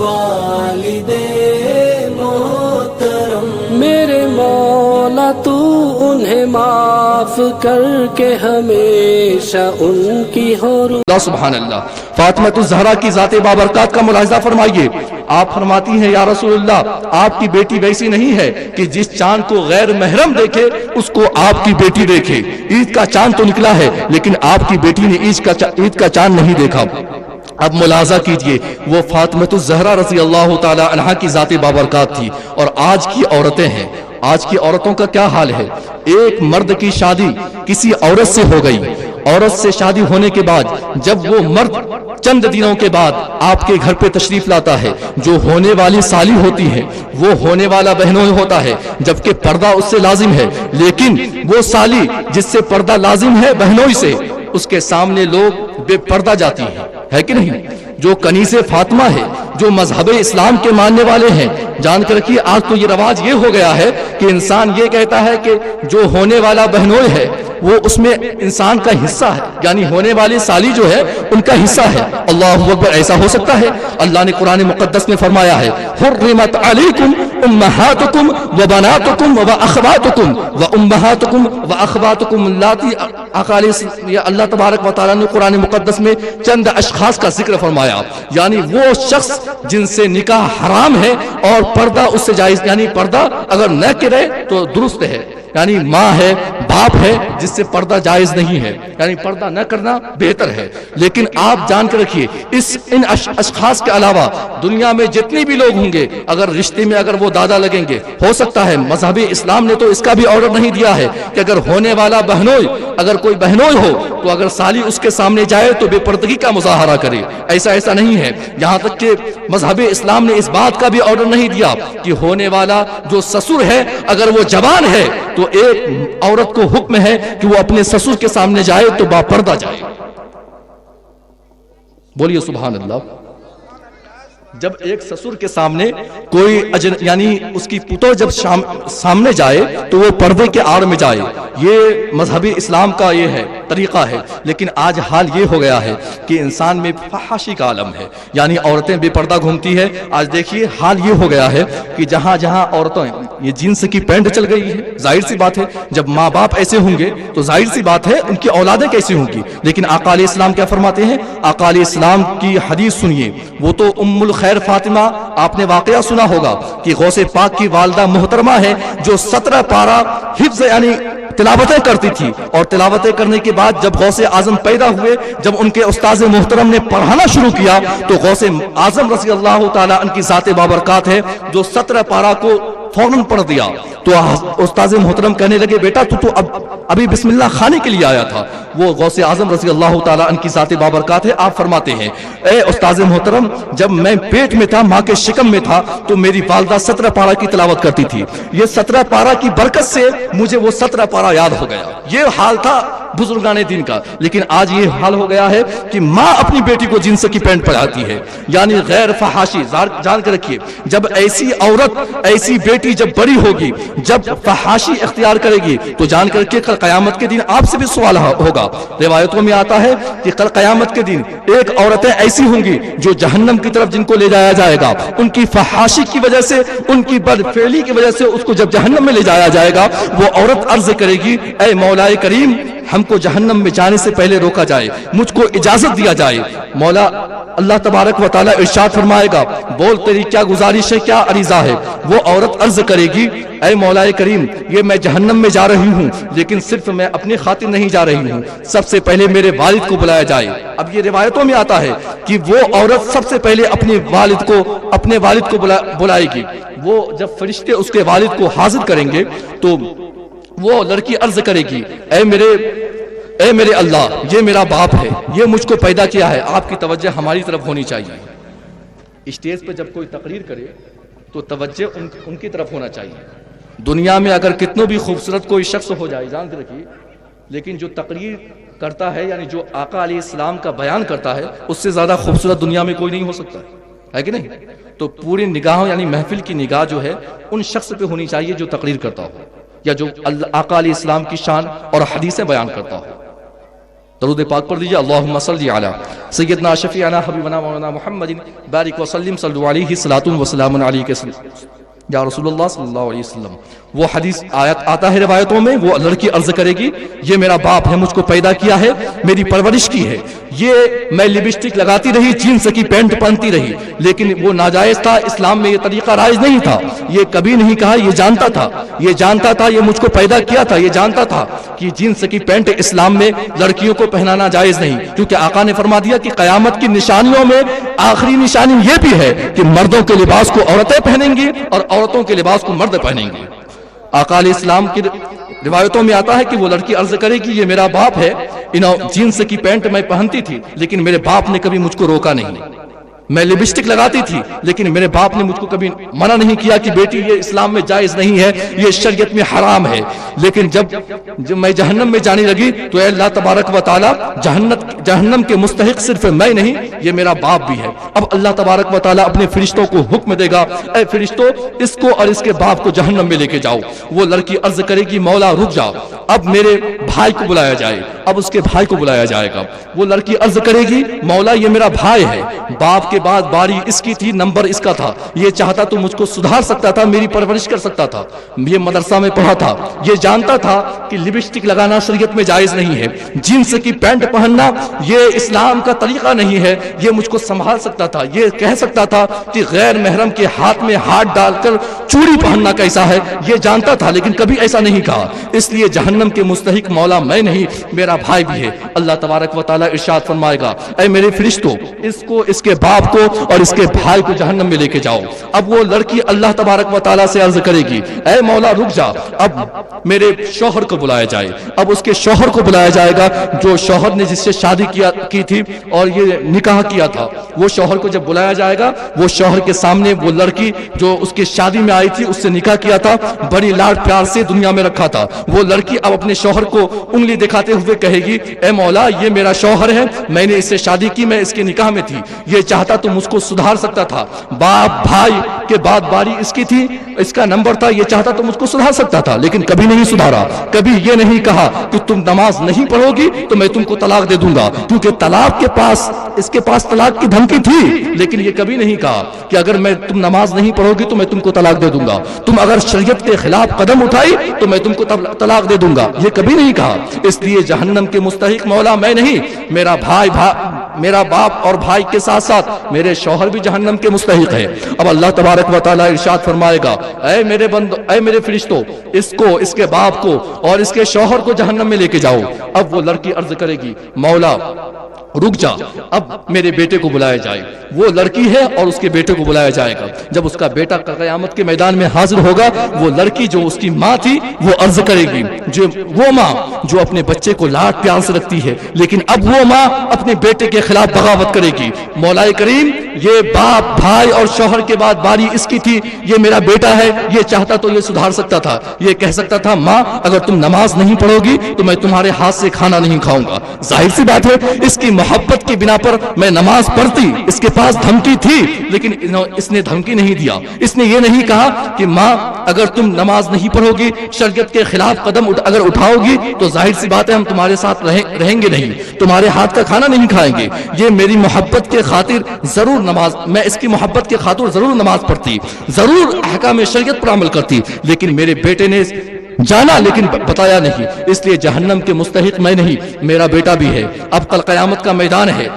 والدے محترم، میرے مولا تو انہیں معاف کر کے ہمیشہ ان کی ہو اللہ سبحان اللہ۔ فاطمہ الزہرا کی ذات بابرکات کا ملاحظہ فرمائیے، آپ فرماتی ہیں یا رسول اللہ آپ کی بیٹی ویسی نہیں ہے کہ جس چاند کو غیر محرم دیکھے اس کو آپ کی بیٹی دیکھے۔ عید کا چاند تو نکلا ہے لیکن آپ کی بیٹی نے عید کا چاند نہیں دیکھا۔ اب ملاحظہ کیجئے، وہ فاطمہ الزہرا رضی اللہ تعالی عنہا کی ذات بابرکات تھی، اور آج کی عورتیں ہیں، آج کی عورتوں کا کیا حال ہے؟ ایک مرد کی شادی کسی عورت سے ہو گئی، عورت سے شادی ہونے کے بعد جب وہ مرد چند دنوں کے بعد آپ کے گھر پہ تشریف لاتا ہے، جو ہونے والی سالی ہوتی ہے وہ ہونے والا بہنوئی ہوتا ہے، جبکہ پردہ اس سے لازم ہے، لیکن وہ سالی جس سے پردہ لازم ہے بہنوئی سے، اس کے سامنے لوگ بے پردہ جاتی ہے کہ نہیں؟ جو کنیز فاطمہ ہے، جو مذہب اسلام کے ماننے والے ہیں، جان کر رکھیے آج تو یہ رواج یہ ہو گیا ہے کہ انسان یہ کہتا ہے کہ جو ہونے والا بہنوئی ہے وہ اس میں انسان کا حصہ ہے، یعنی ہونے والی سالی جو ہے ان کا حصہ ہے۔ اللہ اکبر، ایسا ہو سکتا ہے؟ اللہ نے قرآن مقدس میں فرمایا ہے حرمت علیکم امہاتکم وبناتکم واخواتکم وامہاتکم واخواتکم اللاتی یہ اللہ تبارک و تعالیٰ نے قرآن مقدس میں چند اشخاص کا ذکر فرمایا، یعنی وہ شخص جن سے نکاح حرام ہے اور پردہ اس سے جائز، یعنی پردہ اگر نہ کرے تو درست ہے، یعنی ماں ہے، باپ ہے جس سے پردہ جائز نہیں ہے، یعنی پردہ نہ کرنا بہتر ہے۔ لیکن آپ جان کر رکھیے ان اشخاص کے علاوہ دنیا میں جتنے بھی لوگ ہوں گے، اگر رشتے میں اگر وہ دادا لگیں گے، ہو سکتا ہے مذہب اسلام نے تو اس کا بھی آرڈر نہیں دیا ہے کہ اگر ہونے والا بہنوئی، اگر کوئی بہنوئی ہو تو اگر سالی اس کے سامنے جائے تو بے پردگی کا مظاہرہ کرے، ایسا نہیں ہے۔ یہاں تک کہ مذہب اسلام نے اس بات کا بھی آرڈر نہیں دیا کہ ہونے والا جو سسر ہے اگر وہ جوان ہے تو ایک عورت کو حکم ہے کہ وہ اپنے سسر کے سامنے جائے تو با پردہ جائے۔ بولیے سبحان اللہ۔ جب ایک سسر کے سامنے کوئی یعنی اس کی پتو جب سامنے جائے تو وہ پردے کے آڑ میں جائے، یہ مذہبی اسلام کا یہ ہے طریقہ ہے۔ لیکن آج حال یہ ہو گیا ہے کہ انسان میں فحاشی کا عالم ہے، یعنی عورتیں بے پردہ گھومتی ہے۔ آج دیکھیے حال یہ ہو گیا ہے کہ جہاں جہاں عورتیں یہ جینس کی پینٹ چل گئی ہے، ظاہر سی بات ہے جب ماں باپ ایسے ہوں گے تو ظاہر سی بات ہے ان کی اولادیں کیسی ہوں گی۔ لیکن آقا علیہ السلام کیا فرماتے ہیں؟ آقا علیہ السلام کی حدیث سنیے، وہ تو ام خیر فاطمہ، آپ نے واقعہ سنا ہوگا کہ غوث پاک کی والدہ محترمہ ہے جو 17 پارہ حفظ یعنی تلاوتیں کرتی تھی، اور تلاوتیں کرنے کے بعد جب غوث اعظم پیدا ہوئے، جب ان کے استاذ محترم نے پڑھانا شروع کیا تو غوث اعظم رضی اللہ تعالیٰ عنہ کی ذات بابرکات ہے جو 17 پارہ کو فوراً پڑھ دیا۔ تو استاذ محترم کہنے لگے بیٹا تو ابھی بسم اللہ خانے کے لیے آیا تھا۔ وہ غوث اعظم رضی اللہ تعالیٰ عنہ کی ذات بابرکات ہے، آپ فرماتے ہیں اے استاذ محترم جب میں پیٹ میں تھا، ماں کے شکم میں تھا، تو میری والدہ 17 پارہ کی تلاوت کرتی تھی، یہ 17 پارہ کی برکت سے مجھے وہ 17 پارہ یاد ہو گیا۔ یہ حال تھا بزرگان دین کا۔ لیکن آج یہ حال ہو گیا ہے کہ ماں اپنی بیٹی کو جنس کی پینٹ پہناتی ہے، یعنی غیر فحاشی۔ جان کر رکھیے جب ایسی عورت، ایسی بیٹی جب بڑی ہوگی، جب فحاشی اختیار کرے گی تو جان کر کے کل قیامت کے دن آپ سے بھی سوال ہوگا۔ روایتوں میں آتا ہے کہ کل قیامت کے دن ایک عورتیں ایسی ہوں گی جو جہنم کی طرف جن کو لے جایا جائے گا، ان کی فحاشی کی وجہ سے، ان کی بدفعلی کی وجہ سے اس کو جب جہنم میں لے جایا جائے گا، وہ عورت عرض کرے گی اے مولا کریم ہم کو جہنم میں جانے سے پہلے روکا جائے، مجھ کو اجازت دیا جائے۔ مولا اللہ تبارک و تعالیٰ ارشاد فرمائے گا بول تیری کیا گزارش ہے، کیا عریضہ ہے؟ وہ عورت عرض کرے گی اے مولا کریم یہ میں جہنم میں جا رہی ہوں، لیکن صرف میں اپنی خاطر نہیں جا رہی ہوں، سب سے پہلے میرے والد کو بلایا جائے۔ اب یہ روایتوں میں آتا ہے کہ وہ عورت سب سے پہلے اپنے والد کو بلائے گی۔ وہ جب فرشتے اس کے والد کو حاضر کریں گے تو وہ لڑکی عرض کرے گی اے میرے اللہ یہ میرا باپ ہے، یہ مجھ کو پیدا کیا ہے، آپ کی توجہ ہماری طرف ہونی چاہیے۔ اسٹیج پہ جب کوئی تقریر کرے تو توجہ ان کی طرف ہونا چاہیے۔ دنیا میں اگر کتنوں بھی خوبصورت کوئی شخص ہو جائے جان کے رکھیے، لیکن جو تقریر کرتا ہے یعنی جو آقا علیہ السلام کا بیان کرتا ہے اس سے زیادہ خوبصورت دنیا میں کوئی نہیں ہو سکتا ہے کہ نہیں؟ تو پوری نگاہوں یعنی محفل کی نگاہ جو ہے ان شخص پہ ہونی چاہیے جو تقریر کرتا ہو یا جو آقا علیہ السلام کی شان اور حدیثیں بیان کرتا ہو۔ درود پاک پڑھ دیجیے. اللہم صلی علی سیدنا شفیعنا حبیبنا مولانا محمد بارک وسلم صلو علیہ الصلاۃ والسلام علیک یا رسول اللہ صلی اللہ علیہ وسلم. وہ حدیث آیت آتا ہے روایتوں میں, وہ لڑکی عرض کرے گی یہ میرا باپ ہے, مجھ کو پیدا کیا ہے, میری پرورش کی ہے, یہ میں لپسٹک لگاتی رہی, جینس کی پینٹ پہنتی رہی, لیکن وہ ناجائز تھا, اسلام میں یہ طریقہ رائج نہیں تھا. یہ کبھی نہیں کہا, یہ جانتا تھا, یہ مجھ کو پیدا کیا تھا, یہ جانتا تھا کہ جینس کی پینٹ اسلام میں لڑکیوں کو پہنانا جائز نہیں, کیونکہ آقا نے فرما دیا کہ قیامت کی نشانیوں میں آخری نشانی یہ بھی ہے کہ مردوں کے لباس کو عورتیں پہنیں گی اور عورتوں کے لباس کو مرد پہنیں گے. آقا علیہ السلام کی روایتوں میں آتا ہے کہ وہ لڑکی عرض کرے کہ یہ میرا باپ ہے, جینس کی پینٹ میں پہنتی تھی لیکن میرے باپ نے کبھی مجھ کو روکا نہیں. میں لپسٹک لگاتی تھی لیکن میرے باپ نے مجھ کو کبھی منع نہیں کیا کہ بیٹی یہ اسلام میں جائز نہیں ہے, یہ شریعت میں حرام ہے. لیکن جب میں جہنم میں جانے لگی تو اے اللہ تبارک و تعالی جہنم کے مستحق صرف میں نہیں, یہ میرا باپ بھی ہے. اب اللہ تبارک و تعالی اپنے فرشتوں کو حکم دے گا, اے فرشتوں اس کو اور اس کے باپ کو جہنم میں لے کے جاؤ. وہ لڑکی عرض کرے گی مولا رک جاؤ, اب میرے بھائی کو بلایا جائے. اب اس کے بھائی کو بلایا جائے گا. وہ لڑکی عرض کرے گی مولا یہ میرا بھائی ہے, باپ کے بعد باری اس کی تھی, نمبر اس کا تھا, یہ چاہتا تو مجھ کو سدھار سکتا تھا, میری پرورش کر سکتا تھا, یہ مدرسہ میں پڑھا تھا, یہ جانتا تھا کہ لپسٹک لگانا شریعت میں جائز نہیں ہے, جینس کی پینٹ پہننا یہ اسلام کا طریقہ نہیں ہے, یہ مجھ کو سنبھال سکتا تھا, یہ کہہ سکتا تھا کہ غیر محرم کے ہاتھ میں ہاتھ ڈال کر چوڑی پہننا کیسا ہے, یہ جانتا تھا لیکن کبھی ایسا نہیں کہا. اس لیے جہنم کے مستحق مولا میں نہیں, میرا بھائی بھی ہے. اللہ تبارک و تعالی ارشاد فرمائے گا اے میرے فرشتوں اس کو, اس کے باپ کو اور اس کے بھائی کو جہنم میں لے کے جاؤ. اب وہ لڑکی اللہ تبارک و تعالی سے عرض کرے گی اے مولا رک جا, اب میرے شوہر کو بلایا جائے. اب اس کے شوہر کو بلایا جائے گا, جو شوہر نے جس سے شادی کی تھی اور یہ نکاح کیا تھا. وہ شوہر کو جب بلایا جائے گا, وہ شوہر کے سامنے وہ لڑکی جو اس کی شادی میں آئی تھی, اس سے نکاح کیا تھا, بڑی لاڈ پیار سے دنیا میں رکھا تھا, وہ لڑکی اب اپنے شوہر کو انگلی دکھاتے ہوئے کہے گی اے مولا یہ میرا شوہر ہے, میں نے اس سے شادی کی, میں اس کے نکاح میں تھی, یہ چاہتا تو مجھ کو سدھار سکتا تھا, باپ بھائی کے بعد باری اس کی تھی, اس کا نمبر تھا, یہ چاہتا تو مجھ کو سدھار سکتا تھا لیکن کبھی نہیں سدھارا. کبھی یہ نہیں کہا کہ تم نماز نہیں پڑھو گی تو میں تم کو طلاق دے دوں گا, کیونکہ طلاق کے پاس, اس کے پاس طلاق کی دھمکی تھی, لیکن یہ کبھی نہیں کہا کہ اگر تم نماز نہیں پڑھو گی تو میں تم کو طلاق دے دوں گا, تم اگر شریعت کے خلاف قدم اٹھائی تو میں تم کو طلاق دے دوں گا, یہ کبھی نہیں کہا. اس لیے جہنم کے مستحق مولا میں نہیں, میرا بھائی, میرا باپ اور بھائی کے ساتھ ساتھ میرے شوہر بھی جہنم کے مستحق ہے. اب اللہ تبارک و تعالی ارشاد فرمائے گا اے میرے بندو, اے میرے فرشتوں اس کو, اس کے باپ کو اور اس کے شوہر کو جہنم میں لے کے جاؤ. اب وہ لڑکی عرض کرے گی مولا رک جا, اب میرے بیٹے کو بلایا جائے. وہ لڑکی ہے اور اس کے بیٹے کو بلایا جائے گا. جب اس کا بیٹا قیامت کے میدان میں حاضر ہوگا, وہ لڑکی جو اس کی ماں تھی وہ عرض کرے گی, جو وہ ماں جو اپنے بچے کو لاڈ پیار سے رکھتی ہے, لیکن اب وہ ماں اپنے بیٹے کے خلاف بغاوت کرے گی. مولا کریم یہ باپ بھائی اور شوہر کے بعد باری اس کی تھی, یہ میرا بیٹا ہے, یہ چاہتا تو یہ سدھار سکتا تھا, یہ کہہ سکتا تھا ماں اگر تم نماز نہیں پڑھو گی تو میں تمہارے ہاتھ سے کھانا نہیں کھاؤں گا. ظاہر سی بات ہے اس کی محبت کی بنا پر میں نماز پڑھتی, اس کے پاس دھمکی تھی لیکن اس نے دھمکی نہیں دیا. اس نے یہ نہیں کہا کہ ماں اگر تم نماز نہیں پڑھو گی, شریعت کے خلاف قدم اگر اٹھاؤ گی تو ظاہر سی بات ہے ہم تمہارے ساتھ رہیں گے نہیں, تمہارے ہاتھ کا کھانا نہیں کھائیں گے. یہ میری محبت کے خاطر ضرور نماز, میں اس کی محبت کے خاطر ضرور نماز پڑھتی, ضرور احکام شریعت پر عمل کرتی, لیکن میرے بیٹے نے جانا لیکن بتایا نہیں, اس لیے جہنم کے مستحق میں نہیں, میرا بیٹا بھی ہے. اب کل قیامت کا میدان ہے,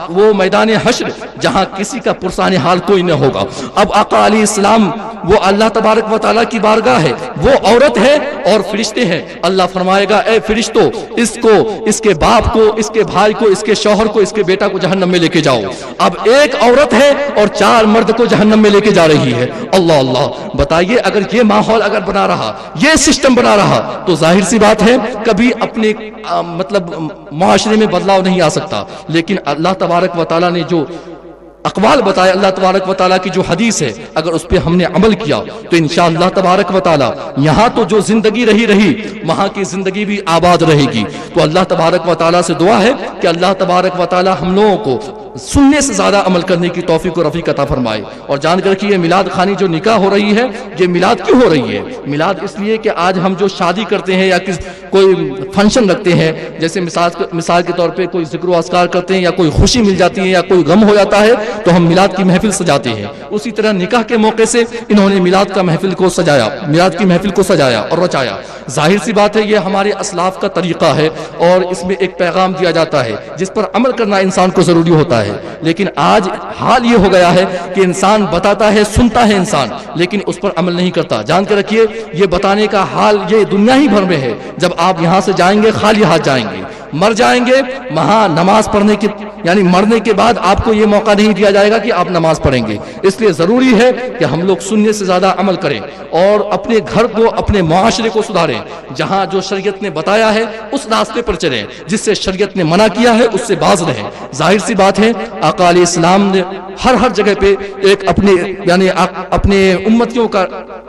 وہ میدان حشر جہاں کسی کا پرسان حال کوئی نہ ہوگا. اب آقا علیہ السلام وہ اللہ تبارک و تعالیٰ کی بارگاہ ہے, وہ عورت ہے اور فرشتے ہیں. اللہ فرمائے گا اے فرشتوں اس کو, اس کے باپ کو, اس کے بھائی کو, اس کے شوہر کو, اس کے بیٹا کو جہنم میں لے کے جاؤ. اب ایک عورت ہے اور 4 مرد کو جہنم میں لے کے جا رہی ہے. اللہ اللہ, بتائیے اگر یہ ماحول اگر بنا رہا, یہ سسٹم بنا رہا تو ظاہر سی بات ہے کبھی اپنے مطلب معاشرے میں بدلاؤ نہیں آ سکتا. لیکن اللہ تبارک و تعالیٰ نے جو اقوال بتائے, اللہ تبارک و تعالیٰ کی جو حدیث ہے, اگر اس پہ ہم نے عمل کیا تو انشاءاللہ تبارک و تعالیٰ یہاں تو جو زندگی رہی وہاں کی زندگی بھی آباد رہے گی. تو اللہ تبارک و تعالیٰ سے دعا ہے کہ اللہ تبارک و تعالیٰ ہم لوگوں کو سننے سے زیادہ عمل کرنے کی توفیق و رفیق عطا فرمائے. اور جان کر کہ یہ میلاد خانی جو نکاح ہو رہی ہے، یہ میلاد کیوں ہو رہی ہے؟ میلاد اس لیے کہ آج ہم جو شادی کرتے ہیں یا کوئی فنکشن رکھتے ہیں، جیسے مثال کے طور پہ کوئی ذکر و اذکار کرتے ہیں یا کوئی خوشی مل جاتی ہے یا کوئی غم ہو جاتا ہے تو ہم میلاد کی محفل سجاتے ہیں. اسی طرح نکاح کے موقع سے انہوں نے میلاد کی محفل کو سجایا اور رچایا. ظاہر سی بات ہے یہ ہمارے اسلاف کا طریقہ ہے اور اس میں ایک پیغام دیا جاتا ہے جس پر عمل کرنا انسان کو ضروری ہوتا ہے. لیکن آج حال یہ ہو گیا ہے کہ انسان بتاتا ہے، سنتا ہے انسان، لیکن اس پر عمل نہیں کرتا. جان کے رکھیے یہ بتانے کا حال یہ دنیا ہی بھر میں ہے. جب آپ یہاں سے جائیں گے خالی ہاتھ جائیں گے، مر جائیں گے وہاں نماز پڑھنے کی یعنی مرنے کے بعد آپ کو یہ موقع نہیں دیا جائے گا کہ آپ نماز پڑھیں گے. اس لیے ضروری ہے کہ ہم لوگ سننے سے زیادہ عمل کریں اور اپنے گھر کو، اپنے معاشرے کو سدھاریں. جہاں جو شریعت نے بتایا ہے اس راستے پر چلیں، جس سے شریعت نے منع کیا ہے اس سے باز رہیں. ظاہر سی بات ہے آقا علیہ السلام نے ہر جگہ پہ ایک اپنے امتیوں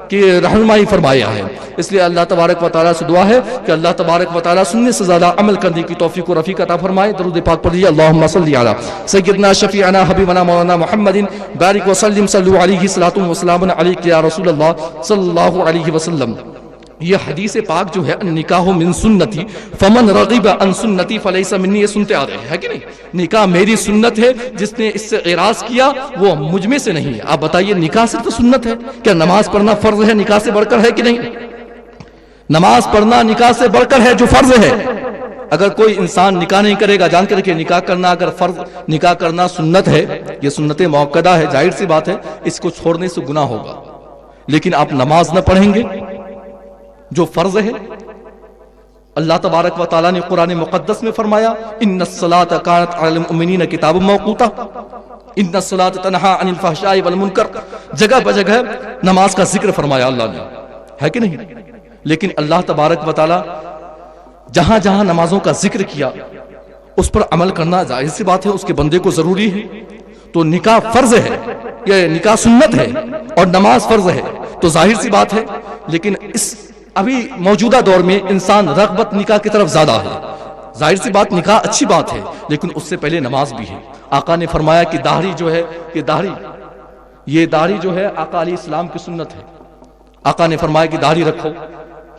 کی رہنمائی فرمایا ہے. اس لیے اللہ تبارک و تعالیٰ سے دعا ہے کہ اللہ تبارک و تعالیٰ سننے سے زیادہ عمل کرنے کی توفیق و رفیق عطا فرمائے. درود پاک پڑھیے. اللہم صلی علی سیدنا شفیعنا حبیبنا مولانا محمد بارک وسلم صلو علیہ صلاۃ و سلام علیک یا رسول اللہ صلی اللہ علیہ وسلم. یہ حدیث پاک جو ہے نکاح من سنتی فمن رغب عن سنتی فلیس منی، یہ سنتے آ رہے ہیں ہے کہ نہیں؟ نکاح میری سنت ہے، جس نے اس سے اعراض کیا وہ مجھ میں سے نہیں ہے. آپ بتائیے نکاح صرف تو سنت ہے، کیا نماز پڑھنا فرض ہے نکاح سے بڑھ کر ہے کہ نہیں؟ نماز پڑھنا نکاح سے بڑھ کر ہے جو فرض ہے. اگر کوئی انسان نکاح نہیں کرے گا، جان کر کے نکاح کرنا اگر فرض، نکاح کرنا سنت ہے، یہ سنت موقدہ ہے، ظاہر سی بات ہے اس کو چھوڑنے سے گناہ ہوگا. لیکن آپ نماز نہ پڑھیں گے جو فرض ہے. اللہ تبارک و تعالیٰ نے قرآن مقدس میں فرمایا ان الصلاۃ کانت علی المؤمنین کتابا موقوتا، ان الصلاۃ تنہی عن الفحشاء والمنکر. جگہ بجگہ نماز کا ذکر فرمایا اللہ نے، ہے کہ نہیں؟ لیکن اللہ تبارک و تعالیٰ جہاں جہاں نمازوں کا ذکر کیا اس پر عمل کرنا ظاہر سی بات ہے اس کے بندے کو ضروری ہے. تو نکاح فرض ہے، یہ نکاح سنت ہے اور نماز فرض ہے تو ظاہر سی بات ہے. لیکن اس ابھی موجودہ دور میں انسان رغبت نکاح کی طرف زیادہ ہے. ظاہر سی بات نکاح اچھی بات ہے لیکن اس سے پہلے نماز بھی ہے. آقا نے فرمایا کہ داڑھی جو ہے یہ داڑھی جو ہے آقا علیہ السلام کی سنت ہے. آقا نے فرمایا کہ داڑھی رکھو،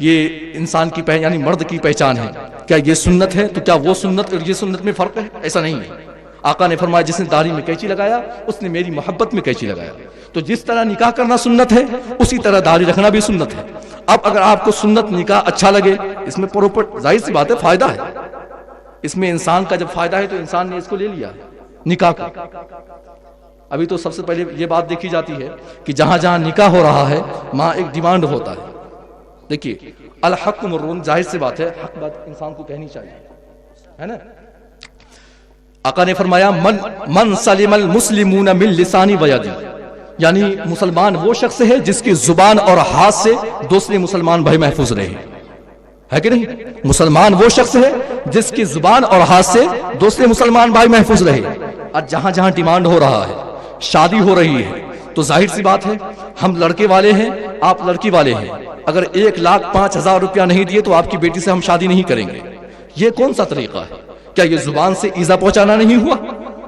یہ انسان کی یعنی مرد کی پہچان ہے. کیا یہ سنت ہے تو کیا وہ سنت اور یہ سنت میں فرق ہے؟ ایسا نہیں ہے. آقا نے فرمایا جس نے داڑھی میں قینچی لگایا اس نے میری محبت میں قینچی لگایا. تو جس طرح نکاح کرنا سنت ہے اسی طرح داڑھی رکھنا بھی سنت ہے. اب اگر آپ کو سنت نکاح اچھا لگے، اس میں پروپر ظاہر سی بات ہے فائدہ ہے، اس میں انسان کا جب فائدہ ہے تو انسان نے اس کو لے لیا نکاح کو. ابھی تو سب سے پہلے یہ بات دیکھی جاتی ہے کہ جہاں جہاں نکاح ہو رہا ہے وہاں ایک ڈیمانڈ ہوتا ہے. دیکھیے الحق مرون، ظاہر سی بات ہے حق بات انسان کو کہنی چاہیے، ہے نا. آقا نے فرمایا من سلم المسلمون من لسانی و یدی، یعنی مسلمان وہ شخص ہے جس کی زبان اور ہاتھ سے دوسرے مسلمان بھائی محفوظ رہے، ہے کہ نہیں؟ مسلمان وہ شخص ہے جس کی زبان اور ہاتھ سے دوسرے مسلمان بھائی محفوظ رہے. اور جہاں جہاں ڈیمانڈ ہو رہا ہے، شادی ہو رہی ہے، تو ظاہر سی بات ہے ہم لڑکے والے ہیں، آپ لڑکی والے ہیں. اگر 1,05,000 روپیہ نہیں دیے تو آپ کی بیٹی سے ہم شادی نہیں کریں گے. یہ کون سا طریقہ ہے؟ کیا یہ زبان سے ایذا پہنچانا نہیں ہوا؟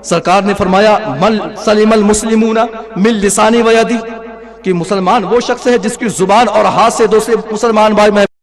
سرکار نے فرمایا من سلم المسلمون من لسانی و یدی، کہ مسلمان وہ شخص ہے جس کی زبان اور ہاتھ سے دوسرے مسلمان بھائی